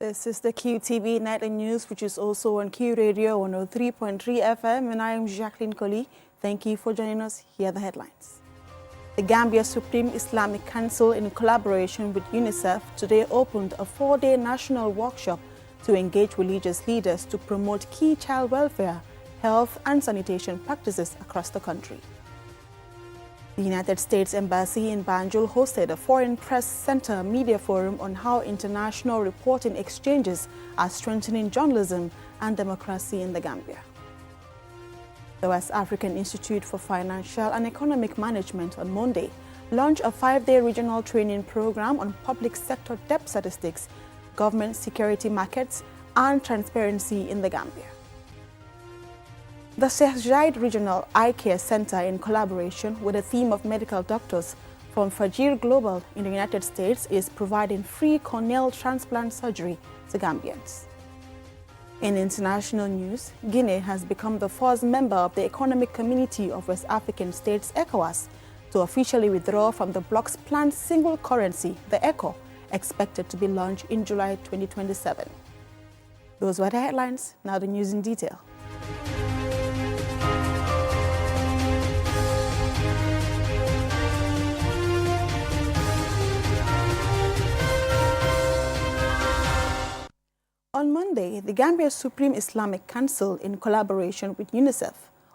This is the QTV Nightly News, which is also on Q Radio 103.3 FM, and I am Jacqueline Collie. Thank you for joining us. Here are the headlines. The Gambia Supreme Islamic Council, in collaboration with UNICEF, today opened a 4-day national workshop to engage religious leaders to promote key child welfare, health and sanitation practices across the country. The United States Embassy in Banjul hosted a Foreign Press Center media forum on how international reporting exchanges are strengthening journalism and democracy in the Gambia. The West African Institute for Financial and Economic Management on Monday launched a 5-day regional training program on public sector debt statistics, government security markets, and transparency in the Gambia. The Sheikh Zayed Regional Eye Care Center, in collaboration with a team of medical doctors from Fajir Global in the United States, is providing free corneal transplant surgery to Gambians. In international news, Guinea has become the first member of the Economic Community of West African States, ECOWAS, to officially withdraw from the bloc's planned single currency, the ECO, expected to be launched in July 2027. Those were the headlines. Now the news in detail. On Monday, the Gambia Supreme Islamic Council, in collaboration with UNICEF,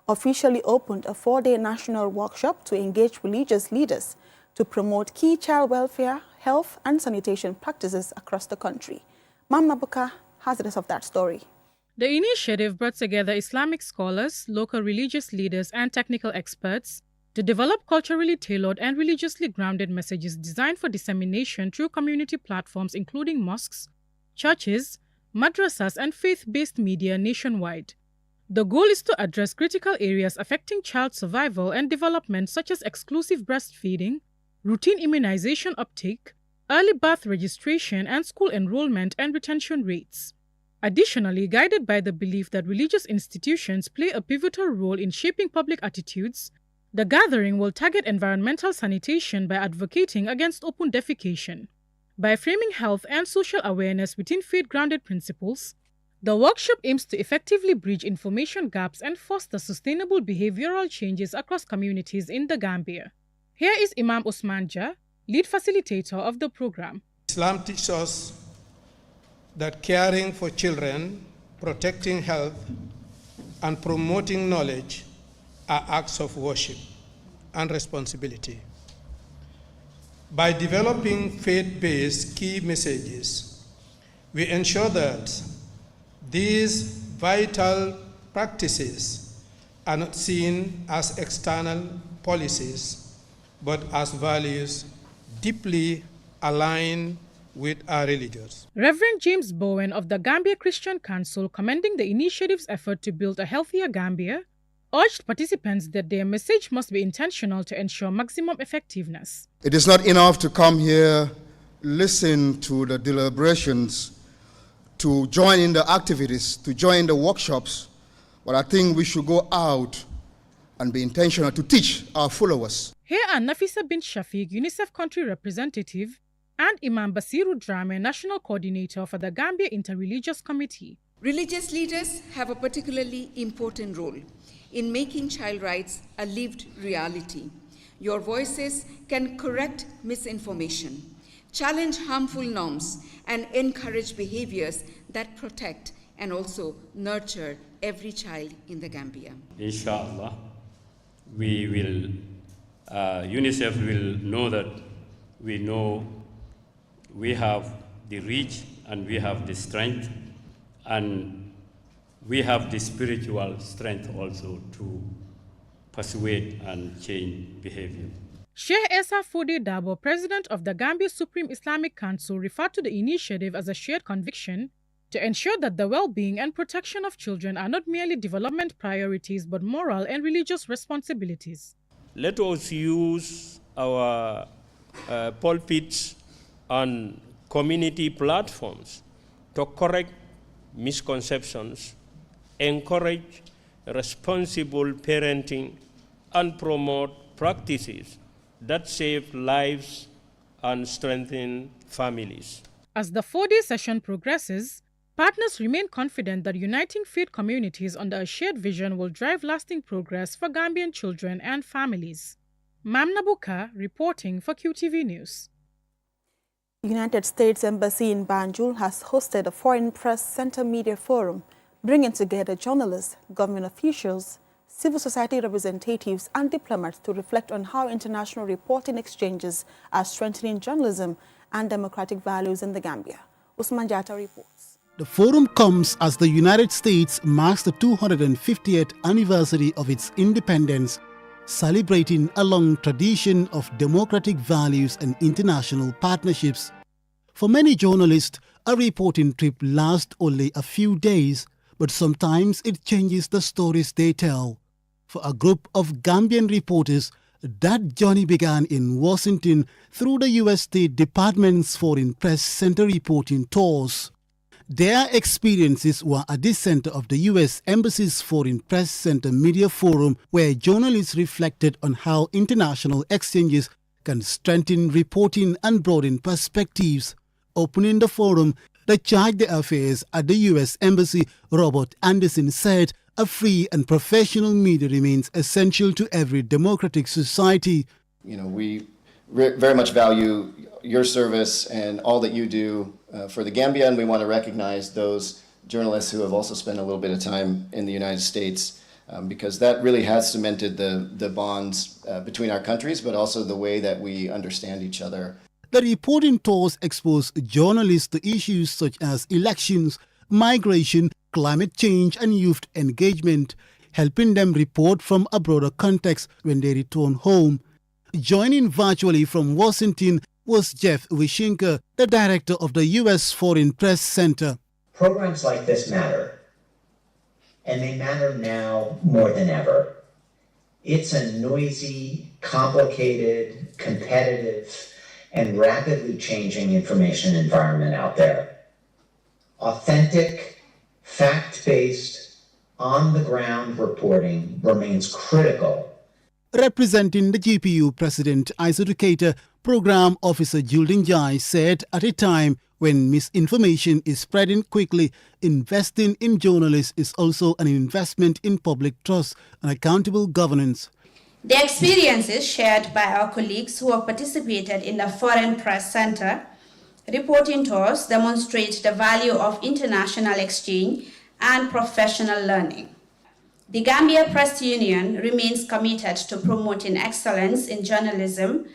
officially opened a 4-day national workshop to engage religious leaders to promote key child welfare, health and sanitation practices across the country. Mama Buka has the rest of that story. The initiative brought together Islamic scholars, local religious leaders and technical experts to develop culturally tailored and religiously grounded messages designed for dissemination through community platforms including mosques, churches, madrasas and faith-based media nationwide. The goal is to address critical areas affecting child survival and development such as exclusive breastfeeding, routine immunization uptake, early birth registration and school enrollment and retention rates. Additionally, guided by the belief that religious institutions play a pivotal role in shaping public attitudes, the gathering will target environmental sanitation by advocating against open defecation. By framing health and social awareness within faith-grounded principles, the workshop aims to effectively bridge information gaps and foster sustainable behavioral changes across communities in the Gambia. Here is Imam Usman Jah, lead facilitator of the program. Islam teaches us that caring for children, protecting health, and promoting knowledge are acts of worship and responsibility. By developing faith-based key messages, we ensure that these vital practices are not seen as external policies, but as values deeply aligned with our religions. Reverend James Bowen of the Gambia Christian Council, commending the initiative's effort to build a healthier Gambia, urged participants that their message must be intentional to ensure maximum effectiveness. It is not enough to come here, listen to the deliberations, to join in the activities, to join the workshops, but I think we should go out and be intentional to teach our followers. Here are Nafisa bint Shafiq, UNICEF country representative, and Imam Basiru Drame, national coordinator for the Gambia Interreligious Committee. Religious leaders have a particularly important role in making child rights a lived reality. Your voices can correct misinformation, challenge harmful norms, and encourage behaviors that protect and also nurture every child in the Gambia. Inshallah, UNICEF will know that we have the reach and we have the strength, and we have the spiritual strength also to persuade and change behavior. Sheikh Esa Fode Dabo, president of the Gambia Supreme Islamic Council, referred to the initiative as a shared conviction to ensure that the well-being and protection of children are not merely development priorities but moral and religious responsibilities. Let us use our pulpits and community platforms to correct misconceptions, encourage responsible parenting, and promote practices that save lives and strengthen families. As the 4-day session progresses, partners remain confident that uniting faith communities under a shared vision will drive lasting progress for Gambian children and families. Mamna Buka reporting for QTV News. The United States Embassy in Banjul has hosted a Foreign Press Center Media Forum, bringing together journalists, government officials, civil society representatives and diplomats to reflect on how international reporting exchanges are strengthening journalism and democratic values in the Gambia. Usman Jatta reports. The forum comes as the United States marks the 250th anniversary of its independence, celebrating a long tradition of democratic values and international partnerships. For many journalists, a reporting trip lasts only a few days, but sometimes it changes the stories they tell. For a group of Gambian reporters, that journey began in Washington through the U.S. State Department's Foreign Press Center reporting tours. Their experiences were at the center of the U.S. Embassy's Foreign Press Center Media Forum, where journalists reflected on how international exchanges can strengthen reporting and broaden perspectives. Opening the forum, the charge d'affaires at the U.S. Embassy, Robert Anderson, said a free and professional media remains essential to every democratic society. You know, we very much value your service and all that you do for the Gambia, and we want to recognize those journalists who have also spent a little bit of time in the United States, because that really has cemented the bonds between our countries, but also the way that we understand each other. The reporting tours expose journalists to issues such as elections, migration, climate change and youth engagement, helping them report from a broader context when they return home. Joining virtually from Washington was Jeff Wishinka, the director of the U.S. Foreign Press Center. Programs like this matter, and they matter now more than ever. It's a noisy, complicated, competitive, and rapidly changing information environment out there. Authentic, fact-based, on-the-ground reporting remains critical. Representing the GPU President Isa Decatur, Program Officer Juldin Jai said at a time when misinformation is spreading quickly, investing in journalists is also an investment in public trust and accountable governance. The experiences shared by our colleagues who have participated in the Foreign Press Center reporting tours demonstrate the value of international exchange and professional learning. The Gambia Press Union remains committed to promoting excellence in journalism,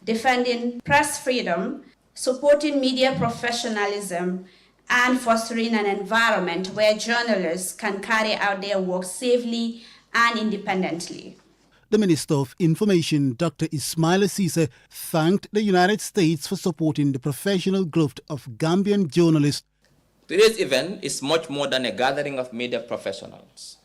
defending press freedom, supporting media professionalism, and fostering an environment where journalists can carry out their work safely and independently. The Minister of Information, Dr. Ismail Cisse, thanked the United States for supporting the professional growth of Gambian journalists. Today's event is much more than a gathering of media professionals.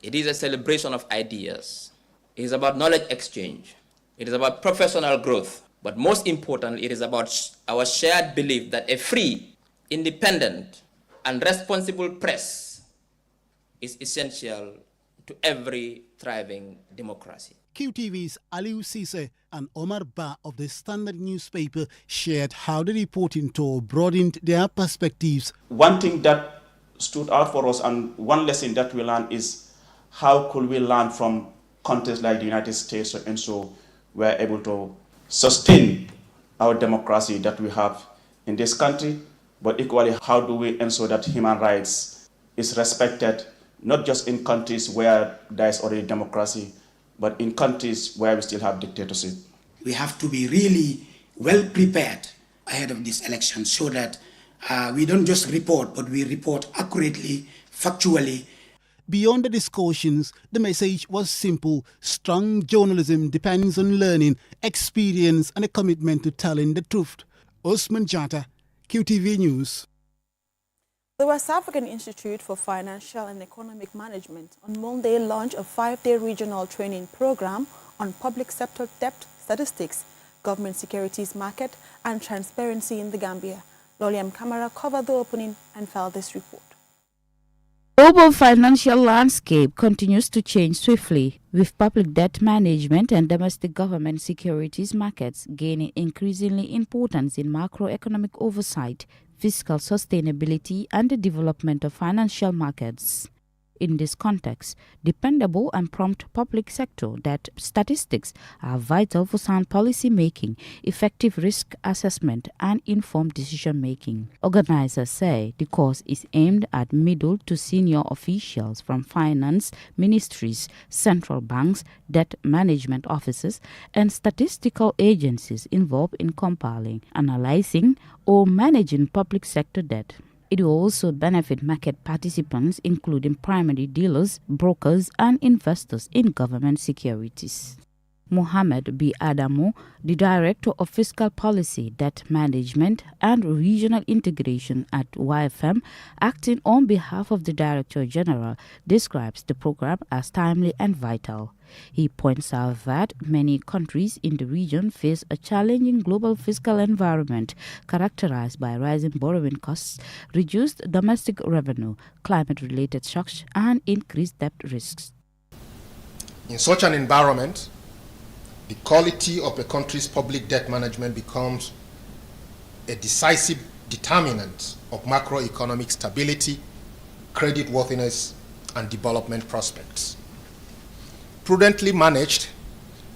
It is a celebration of ideas. It is about knowledge exchange. It is about professional growth. But most importantly, it is about our shared belief that a free, independent, and responsible press is essential to every thriving democracy. QTV's Aliu Cisse and Omar Ba of the Standard newspaper shared how the reporting tour broadened their perspectives. One thing that stood out for us and one lesson that we learned is how could we learn from countries like the United States, and so we're able to sustain our democracy that we have in this country, but equally how do we ensure that human rights is respected, not just in countries where there is already democracy, but in countries where we still have dictatorship. We have to be really well prepared ahead of this election so that we don't just report, but we report accurately, factually. Beyond the discussions, the message was simple. Strong journalism depends on learning, experience, and a commitment to telling the truth. Usman Jatta, QTV News. The West African Institute for Financial and Economic Management on Monday launched a 5-day regional training program on public sector debt statistics, government securities market, and transparency in the Gambia. Loliam Kamara covered the opening and filed this report. Global financial landscape continues to change swiftly, with public debt management and domestic government securities markets gaining increasingly importance in macroeconomic oversight, fiscal sustainability, and the development of financial markets. In this context, dependable and prompt public sector debt statistics are vital for sound policy making, effective risk assessment, and informed decision making. Organizers say the course is aimed at middle to senior officials from finance ministries, central banks, debt management offices, and statistical agencies involved in compiling, analyzing, or managing public sector debt. It will also benefit market participants, including primary dealers, brokers, and investors in government securities. Mohamed B. Adamo, the Director of Fiscal Policy, Debt Management, and Regional Integration at YFM, acting on behalf of the Director General, describes the program as timely and vital. He points out that many countries in the region face a challenging global fiscal environment characterized by rising borrowing costs, reduced domestic revenue, climate-related shocks, and increased debt risks. In such an environment, the quality of a country's public debt management becomes a decisive determinant of macroeconomic stability, creditworthiness, and development prospects. Prudently managed,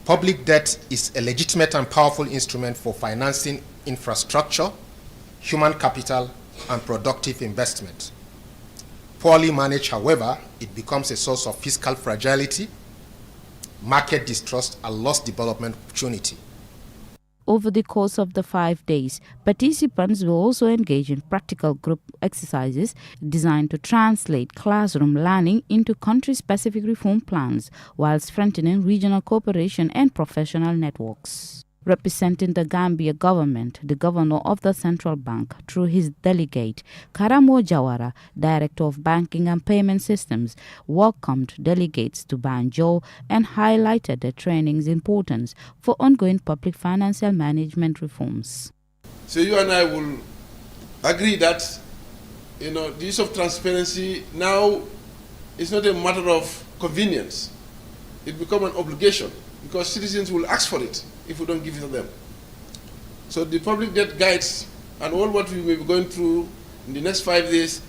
public debt is a legitimate and powerful instrument for financing infrastructure, human capital, and productive investment. Poorly managed, however, it becomes a source of fiscal fragility, market distrust, and lost development opportunity. Over the course of the 5 days, participants will also engage in practical group exercises designed to translate classroom learning into country-specific reform plans while strengthening regional cooperation and professional networks. Representing the Gambia government, the governor of the central bank, through his delegate, Karamo Jawara, director of banking and payment systems, welcomed delegates to Banjul and highlighted the training's importance for ongoing public financial management reforms. So you and I will agree that, the use of transparency now is not a matter of convenience. It becomes an obligation because citizens will ask for it if we don't give it to them. So the public debt guides and all what we may be going through in the next 5 days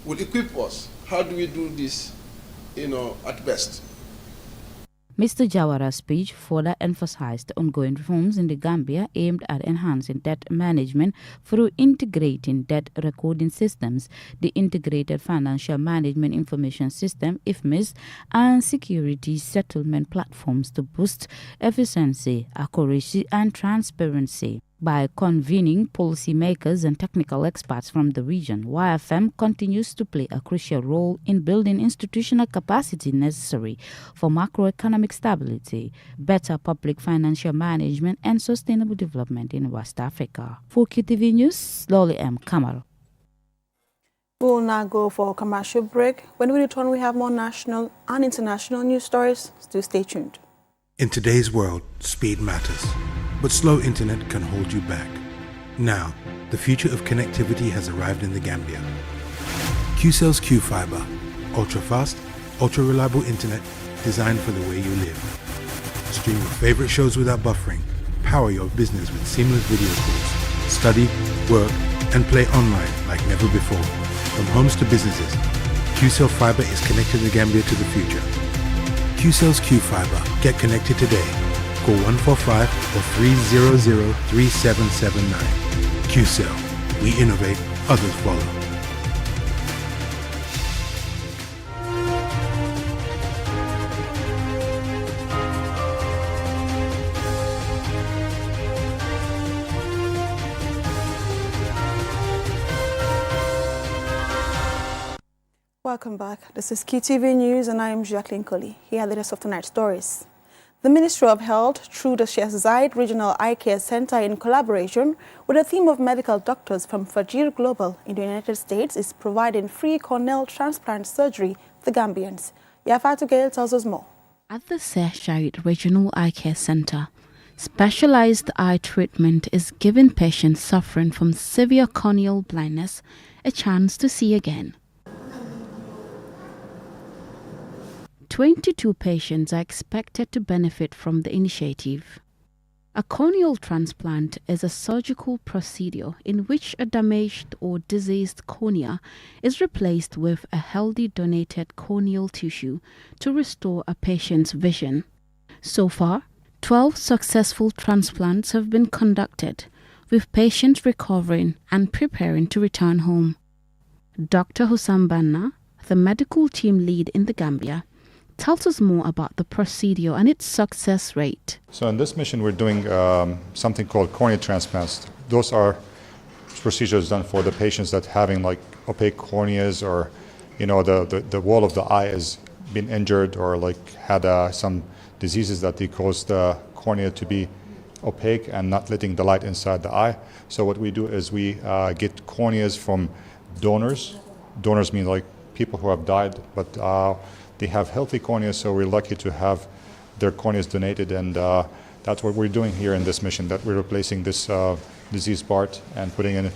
will equip us. How do we do this, at best? Mr. Jawara's speech further emphasized ongoing reforms in the Gambia aimed at enhancing debt management through integrating debt recording systems, the Integrated Financial Management Information System, IFMIS, and security settlement platforms to boost efficiency, accuracy, and transparency. By convening policymakers and technical experts from the region, YFM continues to play a crucial role in building institutional capacity necessary for macroeconomic stability, better public financial management, and sustainable development in West Africa. For QTV News, Loli M. Kamara. We'll now go for a commercial break. When we return, we have more national and international news stories. Still stay tuned. In today's world, speed matters. But slow internet can hold you back. Now, the future of connectivity has arrived in the Gambia. QCell's Q-Fiber, ultra-fast, ultra-reliable internet designed for the way you live. Stream your favorite shows without buffering. Power your business with seamless video calls. Study, work, and play online like never before. From homes to businesses, QCell Fiber is connecting the Gambia to the future. QCell's Q-Fiber. Get connected today. Call 145 or 300-3779. QCell. We innovate, others follow. Welcome back. This is QTV News and I am Jacqueline Colley. Here are the rest of tonight's stories. The Ministry of Health, through the Sheikh Zayed Regional Eye Care Center in collaboration with a team of medical doctors from Fajir Global in the United States, is providing free corneal transplant surgery to Gambians. Yafatu Gail tells us more. At the Sheikh Zayed Regional Eye Care Center, specialized eye treatment is giving patients suffering from severe corneal blindness a chance to see again. 22 patients are expected to benefit from the initiative. A corneal transplant is a surgical procedure in which a damaged or diseased cornea is replaced with a healthy donated corneal tissue to restore a patient's vision. So far, 12 successful transplants have been conducted, with patients recovering and preparing to return home. Dr. Hussam Banna, the medical team lead in the Gambia, tells us more about the procedure and its success rate. So in this mission, we're doing something called corneal transplants. Those are procedures done for the patients that having like opaque corneas, or the wall of the eye has been injured, or like had some diseases that they cause the cornea to be opaque and not letting the light inside the eye. So what we do is we get corneas from donors. Donors mean like people who have died, but they have healthy corneas, so we're lucky to have their corneas donated, and that's what we're doing here in this mission, that we're replacing this diseased part and putting in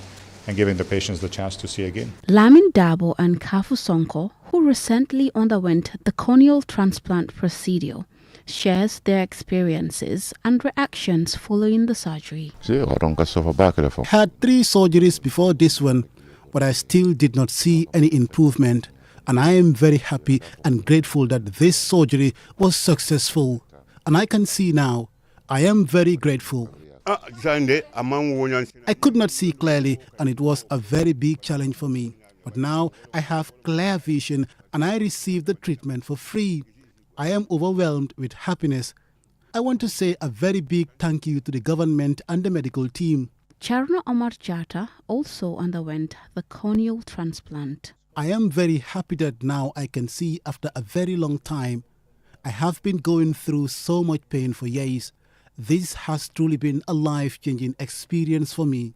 and giving the patients the chance to see again. Lamin Dabo and Kafu Sonko, who recently underwent the corneal transplant procedure, shares their experiences and reactions following the surgery. I had 3 surgeries before this one, but I still did not see any improvement. And I am very happy and grateful that this surgery was successful. And I can see now. I am very grateful. I could not see clearly, and it was a very big challenge for me. But now I have clear vision and I received the treatment for free. I am overwhelmed with happiness. I want to say a very big thank you to the government and the medical team. Charna Omar Jata also underwent the corneal transplant. I am very happy that now I can see after a very long time. I have been going through so much pain for years. This has truly been a life-changing experience for me.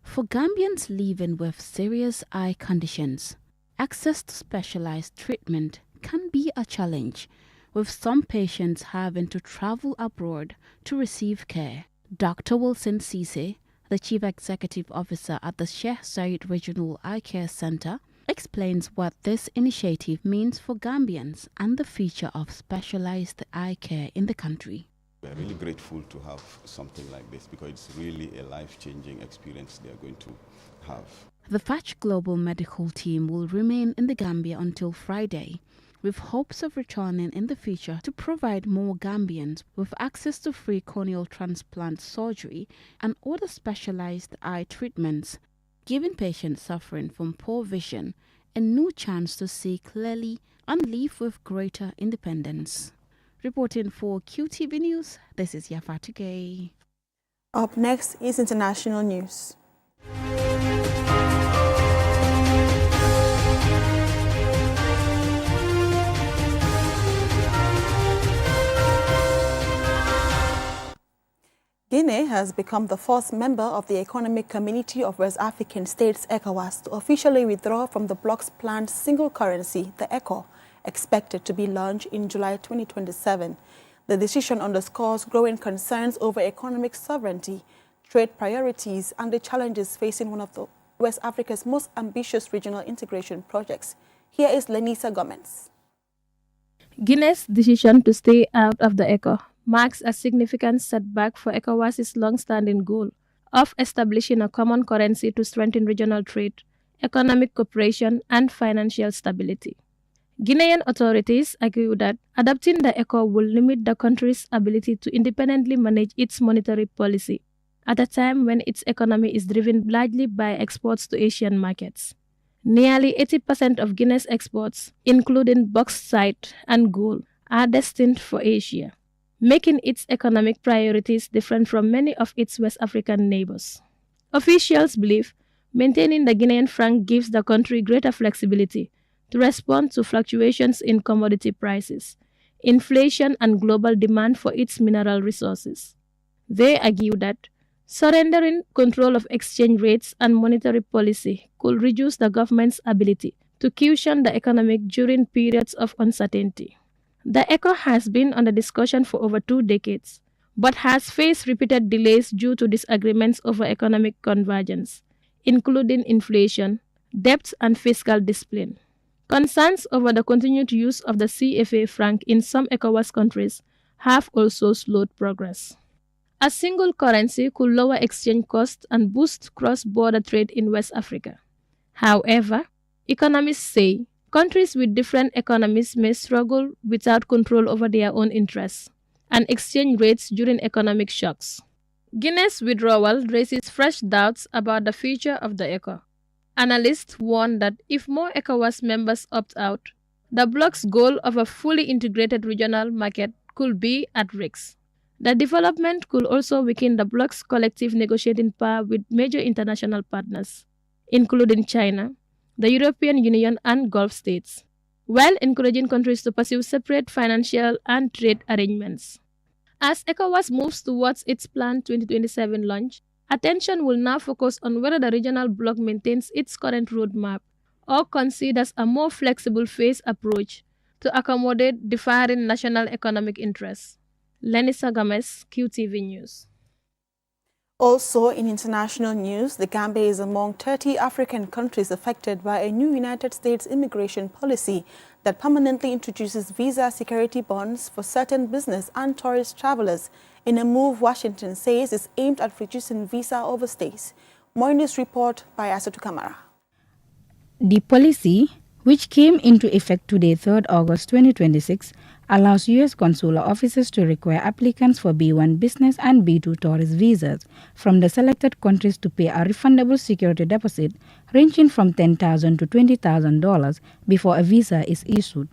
For Gambians living with serious eye conditions, access to specialized treatment can be a challenge, with some patients having to travel abroad to receive care. Dr. Wilson Cisse, the Chief Executive Officer at the Sheikh Zayed Regional Eye Care Center, explains what this initiative means for Gambians and the future of specialized eye care in the country. We're really grateful to have something like this because it's really a life-changing experience they're going to have. The Fetch Global Medical Team will remain in the Gambia until Friday, with hopes of returning in the future to provide more Gambians with access to free corneal transplant surgery and other specialized eye treatments, giving patients suffering from poor vision a new chance to see clearly and live with greater independence. Reporting for QTV News, this is Yafatu Gay. Up next is international news. Guinea has become the first member of the Economic Community of West African States, ECOWAS, to officially withdraw from the bloc's planned single currency, the ECO, expected to be launched in July 2027. The decision underscores growing concerns over economic sovereignty, trade priorities, and the challenges facing one of the West Africa's most ambitious regional integration projects. Here is Lenisa Gomez. Guinea's decision to stay out of the ECO marks a significant setback for ECOWAS's long-standing goal of establishing a common currency to strengthen regional trade, economic cooperation, and financial stability. Guinean authorities argue that adopting the ECO will limit the country's ability to independently manage its monetary policy at a time when its economy is driven largely by exports to Asian markets. Nearly 80% of Guinea's exports, including bauxite and gold, are destined for Asia, making its economic priorities different from many of its West African neighbors. Officials believe maintaining the Guinean franc gives the country greater flexibility to respond to fluctuations in commodity prices, inflation, and global demand for its mineral resources. They argue that surrendering control of exchange rates and monetary policy could reduce the government's ability to cushion the economy during periods of uncertainty. The ECO has been under discussion for over 2 decades, but has faced repeated delays due to disagreements over economic convergence, including inflation, debt, and fiscal discipline. Concerns over the continued use of the CFA franc in some ECOWAS countries have also slowed progress. A single currency could lower exchange costs and boost cross-border trade in West Africa. However, economists say countries with different economies may struggle without control over their own interests and exchange rates during economic shocks. Guinea's withdrawal raises fresh doubts about the future of the ECO. Analysts warn that if more ECOWAS members opt out, the bloc's goal of a fully integrated regional market could be at risk. The development could also weaken the bloc's collective negotiating power with major international partners, including China, the European Union, and Gulf states, while encouraging countries to pursue separate financial and trade arrangements. As ECOWAS moves towards its planned 2027 launch, attention will now focus on whether the regional bloc maintains its current roadmap or considers a more flexible phased approach to accommodate differing national economic interests. Lenisa Gomez, QTV News. Also in international news, the Gambia is among 30 African countries affected by a new United States immigration policy that permanently introduces visa security bonds for certain business and tourist travelers in a move Washington says is aimed at reducing visa overstays. More in this report by Asatu Kamara. The policy, which came into effect today, 3rd August 2026, allows U.S. consular officers to require applicants for B1 business and B2 tourist visas from the selected countries to pay a refundable security deposit ranging from $10,000 to $20,000 before a visa is issued.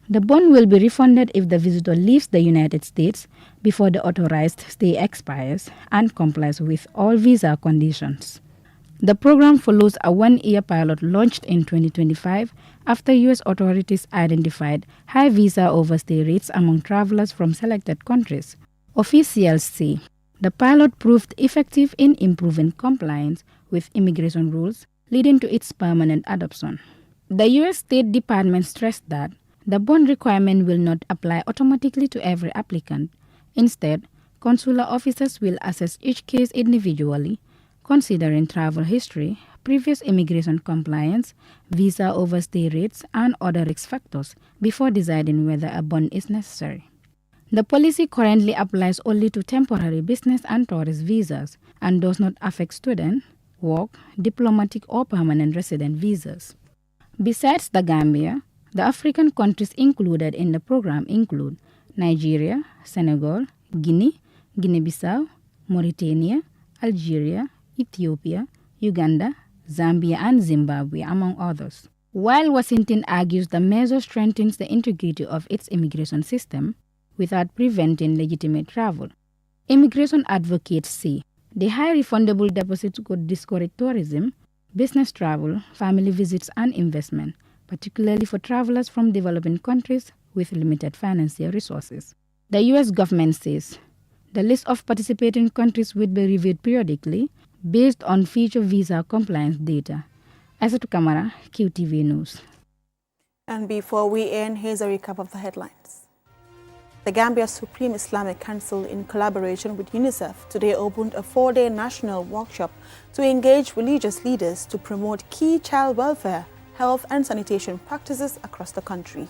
The bond will be refunded if the visitor leaves the United States before the authorized stay expires and complies with all visa conditions. The program follows a one-year pilot launched in 2025 after U.S. authorities identified high visa overstay rates among travelers from selected countries. Officials say the pilot proved effective in improving compliance with immigration rules, leading to its permanent adoption. The U.S. State Department stressed that the bond requirement will not apply automatically to every applicant. Instead, consular officers will assess each case individually, considering travel history, previous immigration compliance, visa overstay rates, and other risk factors before deciding whether a bond is necessary. The policy currently applies only to temporary business and tourist visas and does not affect student, work, diplomatic, or permanent resident visas. Besides the Gambia, the African countries included in the program include Nigeria, Senegal, Guinea, Guinea-Bissau, Mauritania, Algeria, Ethiopia, Uganda, Zambia, and Zimbabwe, among others. While Washington argues the measure strengthens the integrity of its immigration system without preventing legitimate travel, immigration advocates say the high refundable deposits could discourage tourism, business travel, family visits, and investment, particularly for travelers from developing countries with limited financial resources. The U.S. government says the list of participating countries will be reviewed periodically based on future visa compliance data. Asatu Kamara, QTV News. And before we end, here's a recap of the headlines. The Gambia Supreme Islamic Council, in collaboration with UNICEF, today opened a 4-day national workshop to engage religious leaders to promote key child welfare, health and sanitation practices across the country.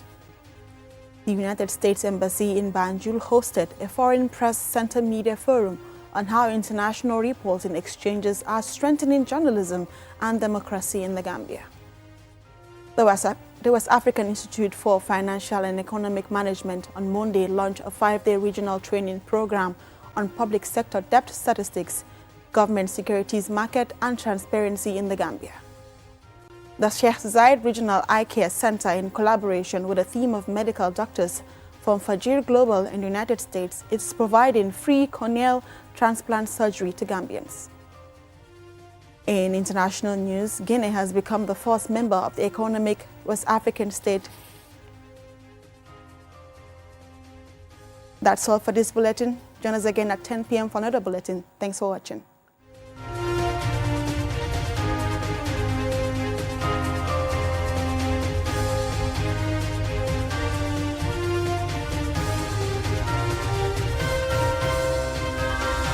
The United States Embassy in Banjul hosted a Foreign Press Center Media Forum on how international reporting exchanges are strengthening journalism and democracy in the Gambia. The West African Institute for Financial and Economic Management on Monday launched a 5-day regional training program on public sector debt statistics, government securities market, and transparency in the Gambia. The Sheikh Zayed Regional Eye Care Center, in collaboration with a team of medical doctors from Fajir Global in the United States, is providing free corneal transplant surgery to Gambians. In international news, Guinea has become the first member of the economic West African state. That's all for this bulletin. Join us again at 10 p.m. for another bulletin. Thanks for watching.